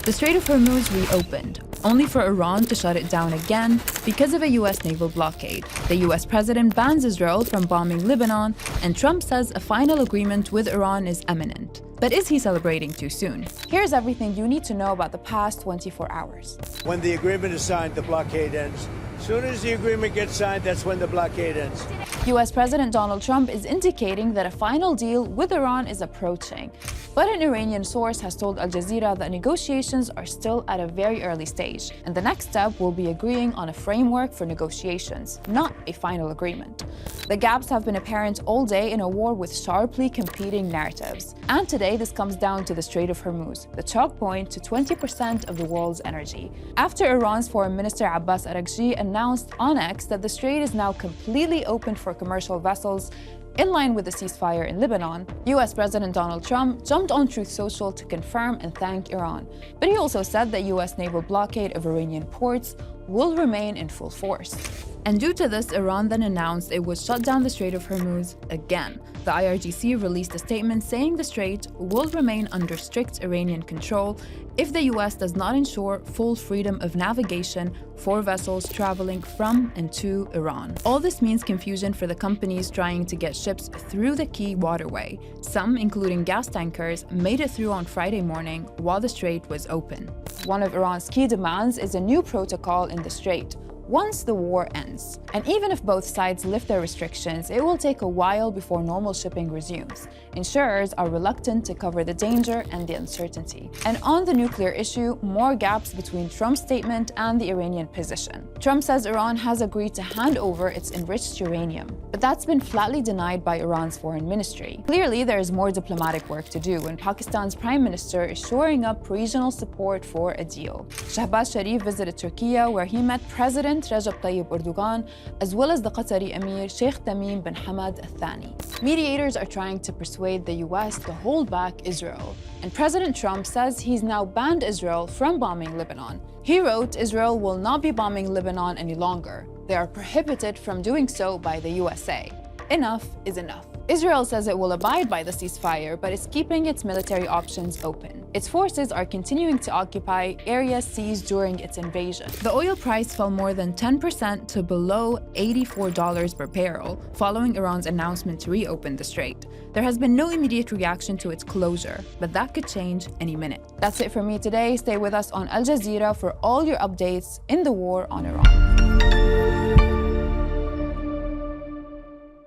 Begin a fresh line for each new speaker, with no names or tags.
The Strait of Hormuz reopened, only for Iran to shut it down again because of a US naval blockade. The US president bans Israel from bombing Lebanon, and Trump says a final agreement with Iran is imminent. But is he celebrating too soon? Here's everything you need to know about the past 24 hours.
When the agreement is signed, the blockade ends. As soon as the agreement gets signed, that's when the blockade ends.
US President Donald Trump is indicating that a final deal with Iran is approaching. But an Iranian source has told Al Jazeera that negotiations are still at a very early stage, and the next step will be agreeing on a framework for negotiations, not a final agreement. The gaps have been apparent all day in a war with sharply competing narratives. And today, this comes down to the Strait of Hormuz, the choke point to 20% of the world's energy. After Iran's Foreign Minister Abbas Araghchi announced on X that the strait is now completely open for commercial vessels, in line with the ceasefire in Lebanon, US President Donald Trump jumped on Truth Social to confirm and thank Iran. But he also said that US naval blockade of Iranian ports will remain in full force. And due to this, Iran then announced it would shut down the Strait of Hormuz again. The IRGC released a statement saying the strait will remain under strict Iranian control if the US does not ensure full freedom of navigation for vessels traveling from and to Iran. All this means confusion for the companies trying to get ships through the key waterway. Some, including gas tankers, made it through on Friday morning while the strait was open. One of Iran's key demands is a new protocol in the strait once the war ends. And even if both sides lift their restrictions, it will take a while before normal shipping resumes. Insurers are reluctant to cover the danger and the uncertainty. And on the nuclear issue, more gaps between Trump's statement and the Iranian position. Trump says Iran has agreed to hand over its enriched uranium, but that's been flatly denied by Iran's foreign ministry. Clearly, there is more diplomatic work to do, and Pakistan's prime minister is shoring up regional support for a deal. Shahbaz Sharif visited Turkey, where he met President Recep Tayyip Erdogan, as well as the Qatari Emir Sheikh Tamim bin Hamad Al Thani. Mediators are trying to persuade the US to hold back Israel, and President Trump says he's now banned Israel from bombing Lebanon. He wrote, "Israel will not be bombing Lebanon any longer. They are prohibited from doing so by the USA. Enough is enough." Israel says it will abide by the ceasefire, but is keeping its military options open. Its forces are continuing to occupy areas seized during its invasion. The oil price fell more than 10% to below $84 per barrel, following Iran's announcement to reopen the strait. There has been no immediate reaction to its closure, but that could change any minute. That's it for me today. Stay with us on Al Jazeera for all your updates in the war on Iran.